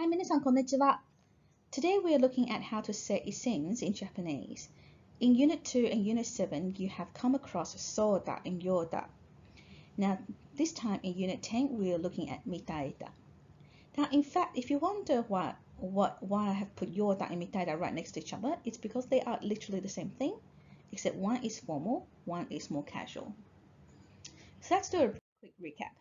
Hi, 皆さん、こんにちは. Today we are looking at how to say isins in Japanese. In Unit 2 and Unit 7, you have come across soda and yoda. Now, this time in Unit 10, we are looking at mitaida. Now, in fact, if you wonder why I have put yoda and mitaida right next to each other, it's because they are literally the same thing, except one is formal, one is more casual. So let's do a quick recap.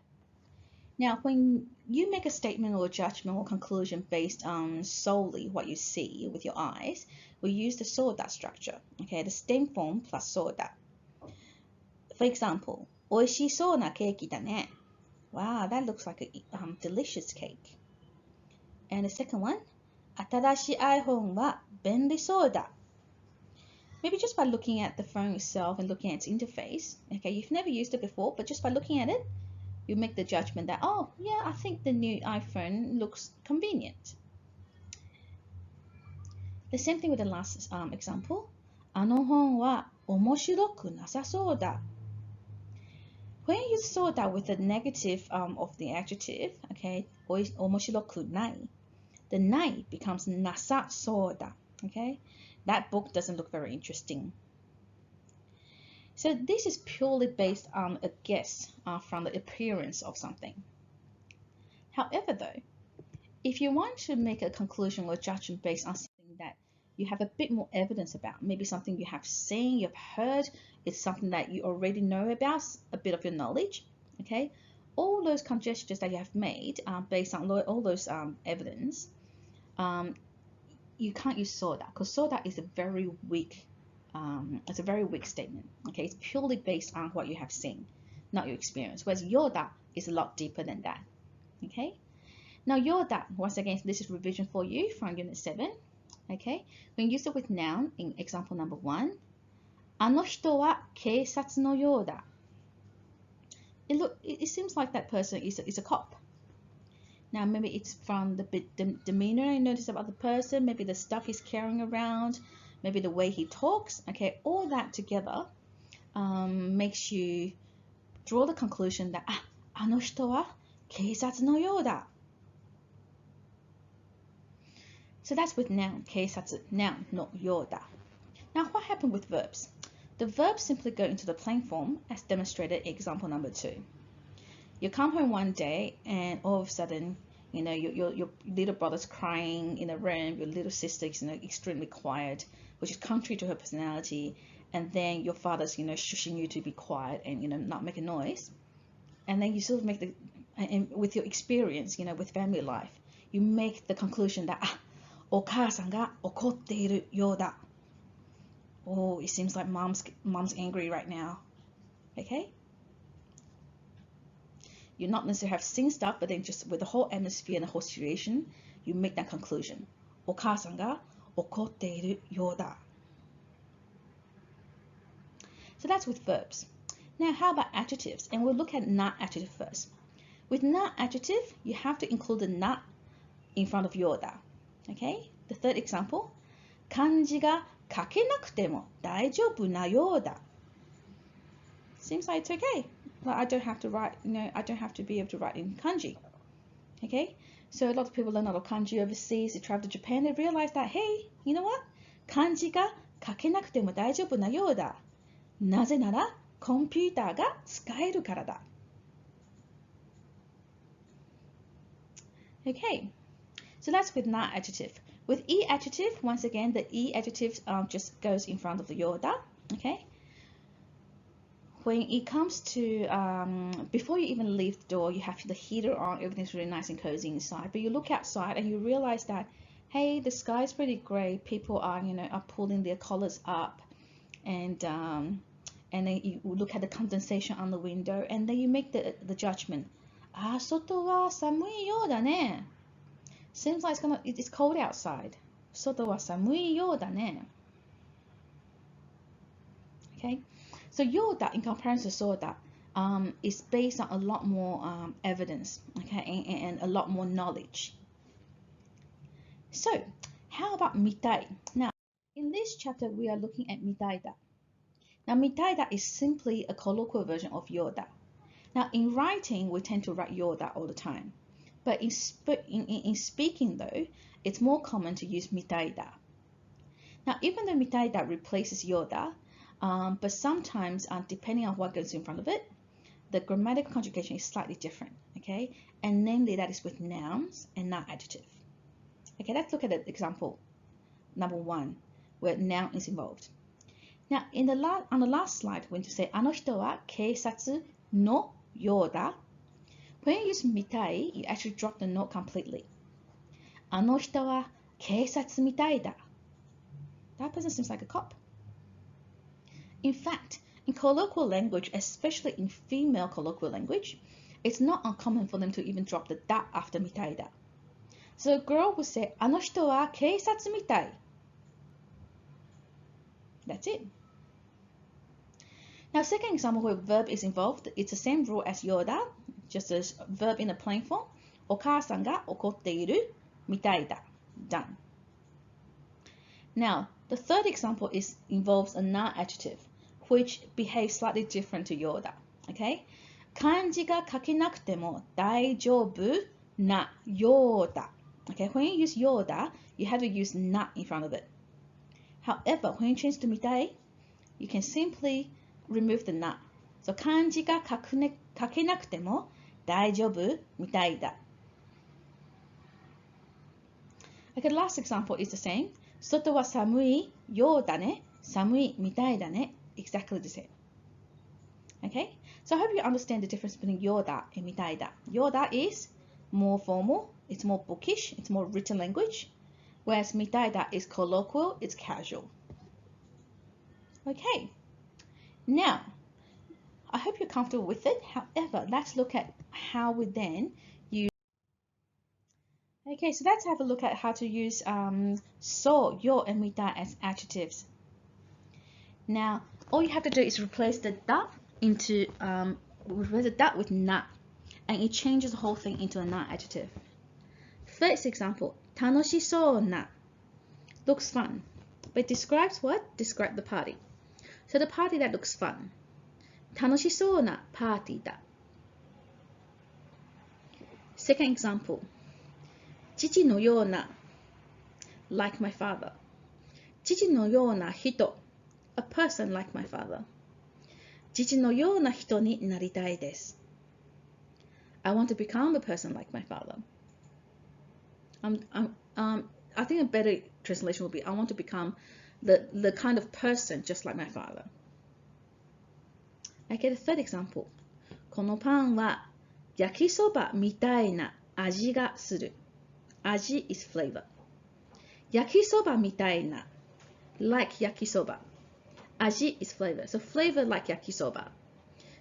Now, when you make a statement or judgment or conclusion based on solely what you see with your eyes, we use the soda structure, okay, the stem form plus soda. For example, 美味しそうなケーキだね. Wow, that looks like a delicious cake. And the second one, 新しい iPhone は便利そうだ. Maybe just by looking at the phone itself and looking at its interface, okay, you've never used it before, but just by looking at it, you make the judgment that, oh, yeah, I think the new iPhone looks convenient. The same thing with the last example. あの本は面白くなさそうだ. When you use そうだ with the negative of the adjective, okay, 面白くない, the ない becomes なさそうだ, okay? That book doesn't look very interesting. So this is purely based on a guess from the appearance of something. However, though, if you want to make a conclusion or judgment based on something that you have a bit more evidence about, maybe something you have seen, you've heard, it's something that you already know about, a bit of your knowledge, okay? All those conjectures that you have made based on all those evidence, you can't use soda because soda is a very weak statement, okay? It's purely based on what you have seen, not your experience, whereas yoda is a lot deeper than that, okay? Now, yoda, once again, this is revision for you from Unit 7. Okay, when you use it with noun in example number 1, あの人は警察のようだ. It seems like that person is a cop. Now, maybe it's from the demeanor you notice about the person, maybe the stuff he's carrying around, maybe the way he talks. Okay, all that together makes you draw the conclusion that あの人は警察のようだ. So that's with noun, 警察, noun, not yoda. Now, what happened with verbs? The verbs simply go into the plain form as demonstrated in example number 2. You come home one day and all of a sudden, you know, your little brother's crying in a room, your little sister is, extremely quiet, which is contrary to her personality, and then your father's, shushing you to be quiet and, not make a noise. And then you sort of make and with your experience, with family life, you make the conclusion that, お母さんが怒っているようだ. Oh, it seems like mom's angry right now. Okay? You not necessarily have seen stuff, but then just with the whole atmosphere and the whole situation, you make that conclusion. お母さんが怒っているようだ. So that's with verbs. Now, how about adjectives? And we'll look at not adjective first. With not adjective, you have to include the not in front of ようだ. Okay? The third example. 漢字が書けなくても大丈夫なようだ. Seems like it's okay. Like I don't have to write, I don't have to be able to write in kanji. Okay? So a lot of people learn a lot of kanji overseas. They travel to Japan. They realize that, hey, you know what? 漢字が書けなくても大丈夫なようだ. なぜならコンピューターが使えるからだ. Okay. So that's with not adjective. With e adjective, once again, the e adjective just goes in front of the yoda. Okay. When it comes to before you even leave the door, you have the heater on. Everything's really nice and cozy inside. But you look outside and you realize that, hey, the sky's pretty gray. People are pulling their collars up, and then you look at the condensation on the window, and then you make the judgment. 外は寒いようだね. Seems like it's cold outside. 外は寒いようだね. Okay, so ようだ in comparison to そうだ is based on a lot more evidence, okay, and a lot more knowledge. So, how about 見たい? Now, in this chapter, we are looking at 見たいだ. Now, 見たいだ is simply a colloquial version of ようだ. Now, in writing, we tend to write ようだ all the time. But in speaking though, it's more common to use mitaida. Now, even though mitaida replaces yoda, but sometimes depending on what goes in front of it, the grammatical conjugation is slightly different, okay? And namely, that is with nouns and not adjective. Okay, let's look at the example number 1, where noun is involved. Now, on the last slide, when you say あの人は警察のようだ, when you use mitai, you actually drop the note completely. あの人は警察みたいだ. That person seems like a cop. In fact, in colloquial language, especially in female colloquial language, it's not uncommon for them to even drop the da after mitai da. So a girl would say, あの人は警察みたい. That's it. Now, second example where verb is involved, it's the same rule as yoda, just a verb in a plain form. お母さんが怒っているみたいだ. Done. Now, the third example involves a noun adjective, which behaves slightly different to yoda. Okay? 漢字が書けなくても大丈夫なようだ. Okay, when you use yoda, you have to use na in front of it. However, when you change to mitai, you can simply remove the na. So, 漢字が書けなくても大丈夫みたいだ. Okay, the last example is the same. 外は寒いようだね、寒いみたいだね. Exactly the same. Okay, so I hope you understand the difference between yoda and mitaida. Yoda is more formal, it's more bookish, it's more written language, whereas mitaida is colloquial, it's casual. Okay, now I hope you're comfortable with it. However, let's look at how we then use. Okay, so let's have a look at how to use so, yo, and mita as adjectives. Now, all you have to do is replace the da with na, and it changes the whole thing into a na adjective. First example, 楽しそうな looks fun, but it describes what? Describe the party. So the party that looks fun. 楽しそうなパーティーだ. Second example, 父のような like my father. 父のような人 a person like my father. 父のような人になりたいです. I want to become a person like my father. I think a better translation would be I want to become the kind of person just like my father. Okay, the third example. このパンは焼きそばみたいな味がする. 味 is flavor. 焼きそばみたいな like yakisoba. Aji is flavor, so flavor like yakisoba.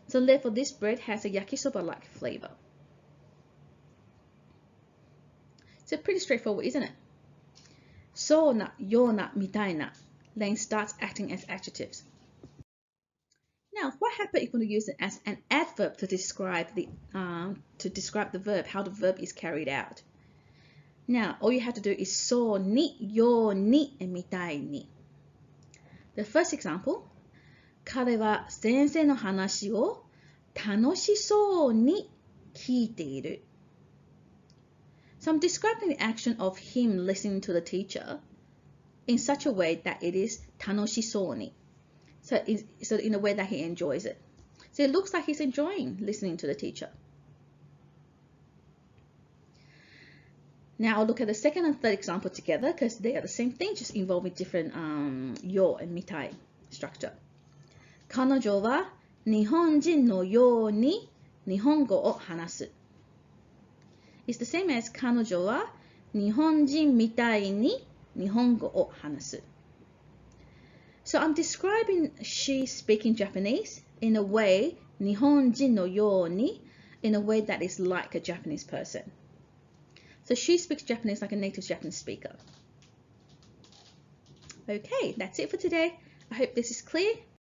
So therefore this bread has a yakisoba-like flavor. So pretty straightforward, isn't it? So na, yo na, mitai na then starts acting as adjectives. Now, what happens if we use it as an adverb to describe the verb, how the verb is carried out? Now, all you have to do is so ni, yo ni, and mitai ni. The first example, 彼は先生の話を楽しそうに聞いている. So I'm describing the action of him listening to the teacher in such a way that it is 楽しそうに. So in a way that he enjoys it. So it looks like he's enjoying listening to the teacher. Now I'll look at the second and third example together because they are the same thing, just involving different yo and mitai structure. 彼女は日本人のように日本語を話す. It's the same as 彼女は日本人みたいに日本語を話す. So I'm describing she speaking Japanese in a way 日本人のように in a way that is like a Japanese person. So she speaks Japanese like a native Japanese speaker. Okay, that's it for today. I hope this is clear.